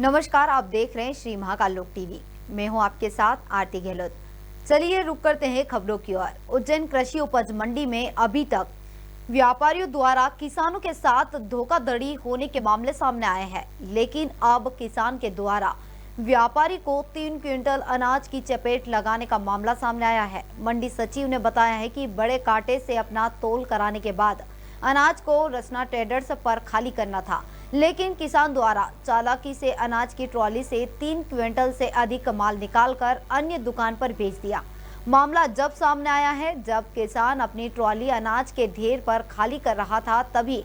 नमस्कार, आप देख रहे हैं श्री महाकाल लोक टीवी। मैं हूं आपके साथ आरती गहलोत। चलिए रुक करते हैं खबरों की ओर। उज्जैन कृषि उपज मंडी में अभी तक व्यापारियों द्वारा किसानों के साथ धोखाधड़ी होने के मामले सामने आए हैं, लेकिन अब किसान के द्वारा व्यापारी को 3 क्विंटल अनाज की चपेट लगाने का मामला सामने आया है। मंडी सचिव ने बताया है कि बड़े कांटे से अपना तोल कराने के बाद अनाज को रचना ट्रेडर्स पर खाली करना था, लेकिन किसान द्वारा चालाकी से अनाज की ट्रॉली से 3 क्विंटल से अधिक माल निकालकर अन्य दुकान पर भेज दिया। मामला जब सामने आया है जब किसान अपनी ट्रॉली अनाज के ढेर पर खाली कर रहा था, तभी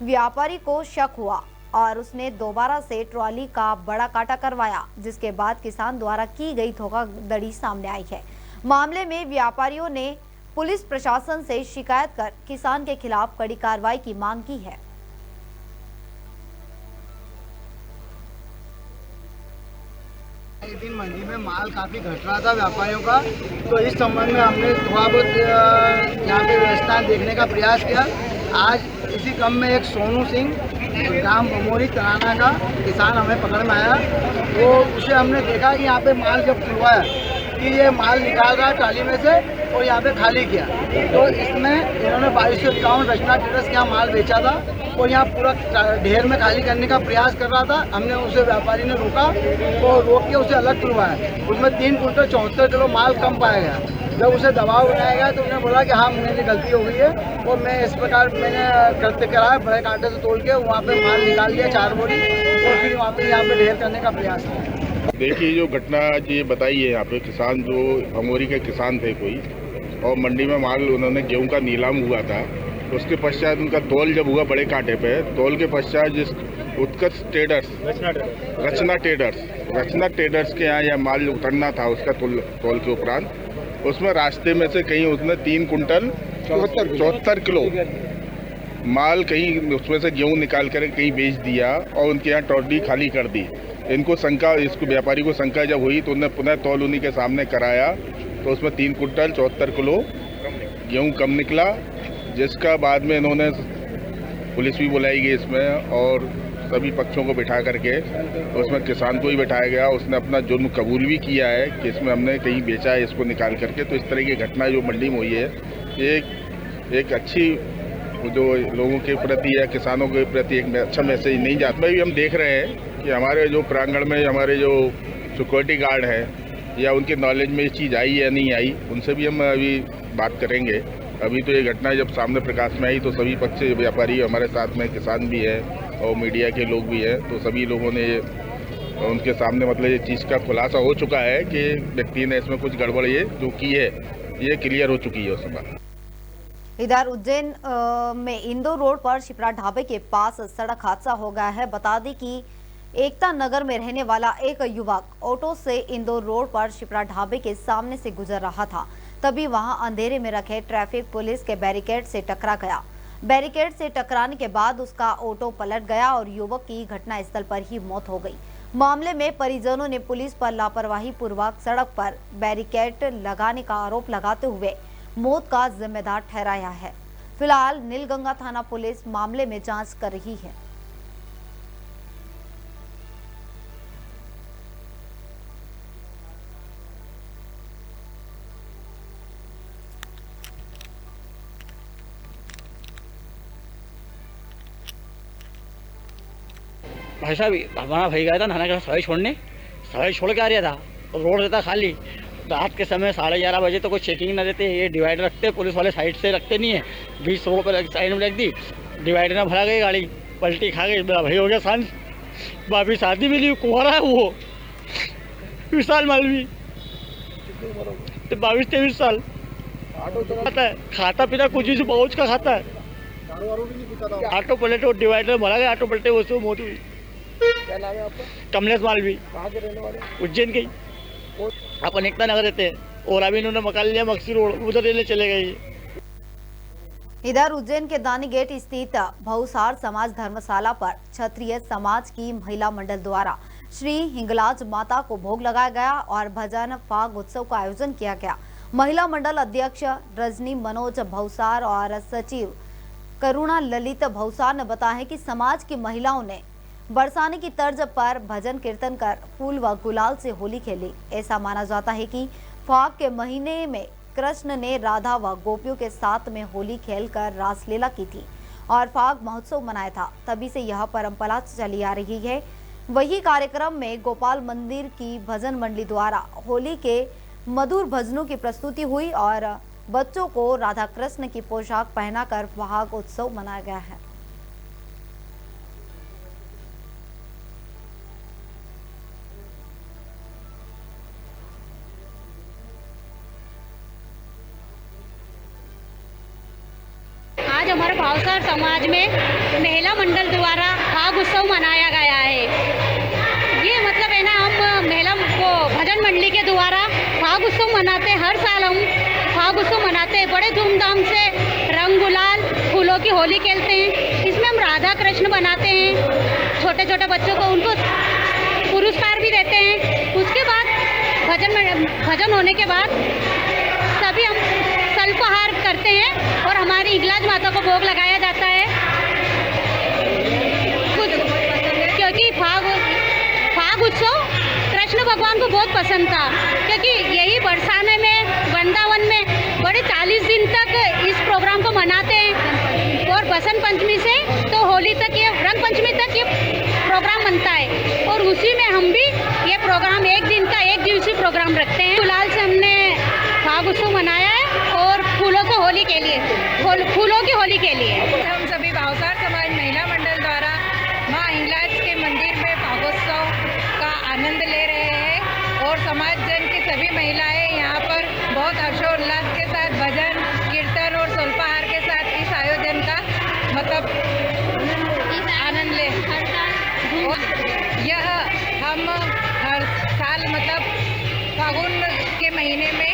व्यापारी को शक हुआ और उसने दोबारा से ट्रॉली का बड़ा काटा करवाया, जिसके बाद किसान द्वारा की गई धोखाधड़ी सामने आई है। मामले में व्यापारियों ने पुलिस प्रशासन से शिकायत कर किसान के खिलाफ कड़ी कार्रवाई की मांग की है। इस दिन मंडी में माल काफ़ी घट रहा था व्यापारियों का, तो इस संबंध में हमने थोड़ा बहुत यहाँ पे व्यवस्था देखने का प्रयास किया। आज इसी क्रम में एक सोनू सिंह ग्राम बमोरी तराना का किसान हमें पकड़ में आया, तो उसे हमने देखा कि यहाँ पे माल जब खुलवाया कि ये माल निकाल रहा है ट्राली में से और यहाँ पे खाली किया, तो इसमें इन्होंने 2251 रचना ट्रेडर्स के यहाँ माल बेचा था और यहाँ पूरा ढेर में खाली करने का प्रयास कर रहा था। हमने उसे व्यापारी ने रोका तो रोक के उसे अलग खुलवाया। उसमें 3 कुंटल 74 किलो माल कम पाया गया। जब उसे दबाव बनाया गया तो उन्होंने बोला कि हाँ मेरी गलती हो गई है और मैं इस प्रकार मैंने करते कराया, बड़े कांटे से तोड़ के वहाँ पे माल निकाल लिया 4 बोरी और फिर वहाँ पे यहाँ पे ढेर करने का प्रयास किया। देखिए, जो घटना ये बताई है, यहाँ पे किसान जो भमोरी के किसान थे कोई, और मंडी में माल उन्होंने गेहूं का नीलाम हुआ था, उसके पश्चात उनका तोल जब हुआ बड़े कांटे पे, तोल के पश्चात जिस उत्कर्ष ट्रेडर्स रचना ट्रेडर्स के यहाँ यह माल उतरना था उसका तोल के उपरांत, उसमें रास्ते में से कहीं उसने 3 कुंटल 74 किलो माल कहीं उसमें से गेहूं निकाल कर कहीं बेच दिया और उनके यहाँ ट्रॉली खाली कर दी। इनको शंका, इसको व्यापारी को शंका जब हुई तो उन्होंने पुनः तौल उन्हीं के सामने कराया, तो उसमें 3 कुंटल 74 किलो गेहूं कम निकला, जिसका बाद में इन्होंने पुलिस भी बुलाई गई इसमें और सभी पक्षों को बिठा करके उसमें किसान को ही बिठाया गया। उसने अपना जुर्म कबूल भी किया है कि इसमें हमने कहीं बेचा है इसको निकाल करके। तो इस तरह की घटना जो मंडी में हुई है, एक अच्छी जो लोगों के प्रति या किसानों के प्रति एक अच्छा मैसेज नहीं जाता। भी हम देख रहे हैं कि हमारे जो प्रांगण में हमारे जो सिक्योरिटी गार्ड है या उनके नॉलेज में ये चीज़ आई या नहीं आई, उनसे भी हम अभी बात करेंगे। अभी तो ये घटना जब सामने प्रकाश में आई तो सभी पक्ष व्यापारी हमारे साथ में, किसान भी है और मीडिया के लोग भी हैं, तो सभी लोगों ने उनके सामने मतलब ये चीज़ का खुलासा हो चुका है कि व्यक्ति ने इसमें कुछ गड़बड़ ये जो की है ये क्लियर हो चुकी है उसके बाद। इधर उज्जैन में इंदौर रोड पर शिप्रा ढाबे के पास सड़क हादसा हो गया है। बता दें कि एकता नगर में रहने वाला एक युवक ऑटो से इंदौर रोड पर शिप्रा ढाबे के सामने से गुजर रहा था, तभी वहां अंधेरे में रखे ट्रैफिक पुलिस के बैरिकेड से टकरा गया। बैरिकेड से टकराने के बाद उसका ऑटो पलट गया और युवक की घटनास्थल पर ही मौत हो गई। मामले में परिजनों ने पुलिस पर लापरवाही पूर्वक सड़क पर बैरिकेड लगाने का आरोप लगाते हुए मौत का जिम्मेदार ठहराया है। फिलहाल नीलगंगा थाना पुलिस मामले में जांच कर रही है। भाई साहब, हमारा भाई गया था नहाने के सवाई छोड़ने, सवाई छोड़ के आ रहा था और रोड रहता खाली। रात के समय 11:30 बजे तो कोई चेकिंग ना देते, ये डिवाइडर रखते, पुलिस वाले साइड से रखते नहीं है, 20 रोड पर साइड में रख दी, डिवाइडर में भरा गई गाड़ी, पलटी खा गई। मेरा भाई हो गया सांझ, भाभी शादी भी नहीं, कुंवारा है वो, विशाल मालवी, 22-23 साल, खाता पीता कुछ भी पहुँच का खाता है। ऑटो पलटे और डिवाइडर भरा गया, ऑटो पलटे वो सब मौत हुई। क्या नाम है आपका? कमलेश मालवी, कहाँ के रहने वाले? उज्जैन के। अपन एकता नगर रहते हैं और अभी इन्होंने मकान लिया मक्सी रोड, उधर रहने चले गए। इधर उज्जैन के दानी गेट स्थित भौसार समाज धर्मशाला पर क्षत्रिय समाज की महिला मंडल द्वारा श्री हिंगलाज माता को भोग लगाया गया और भजन फाग उत्सव का आयोजन किया गया। महिला मंडल अध्यक्ष रजनी मनोज भौसार और सचिव करुणा ललित भौसार ने बताया कि समाज की महिलाओं ने बरसाने की तर्ज पर भजन कीर्तन कर फूल व गुलाल से होली खेली। ऐसा माना जाता है कि फाग के महीने में कृष्ण ने राधा व गोपियों के साथ में होली खेलकर रासलीला की थी और फाग महोत्सव मनाया था। तभी से यह परंपरा चली आ रही है। वही कार्यक्रम में गोपाल मंदिर की भजन मंडली द्वारा होली के मधुर भजनों की प्रस्तुति हुई और बच्चों को राधा कृष्ण की पोशाक पहनाकर फाग उत्सव मनाया गया है। आज हमारे भावसार समाज में महिला मंडल द्वारा फाग उत्सव मनाया गया है। ये मतलब है ना, हम महिला को भजन मंडली के द्वारा फाग उत्सव मनाते हैं। हर साल हम फाग उत्सव मनाते हैं, बड़े धूमधाम से रंग गुलाल फूलों की होली खेलते हैं। इसमें हम राधा कृष्ण बनाते हैं, छोटे छोटे बच्चों को उनको पुरस्कार भी देते हैं। उसके बाद भजन होने के बाद सभी हम अल्पाहार करते हैं और हमारी हिंगलाज माता को भोग लगाया जाता है। क्योंकि फाग उत्सव कृष्ण भगवान को बहुत पसंद था, क्योंकि यही बरसाने में वृंदावन में बड़े 40 दिन तक इस प्रोग्राम को मनाते हैं और बसंत पंचमी से तो होली तक, ये रंग पंचमी तक ये प्रोग्राम बनता है। और उसी में हम भी ये प्रोग्राम एक दिवसीय प्रोग्राम रखते हैं। गुलाल से हमने फाग उत्सव मनाया है और फूलों की होली के लिए हम सभी भावसार समाज महिला मंडल द्वारा मां हिंगलाज के मंदिर में फागोत्सव का आनंद ले रहे हैं और समाज जन की सभी महिलाएं यहाँ पर बहुत हर्षोल्लास के साथ भजन कीर्तन और स्वल्पाहार के साथ इस आयोजन का मतलब आनंद ले। यह हम हर साल मतलब फागुन के महीने में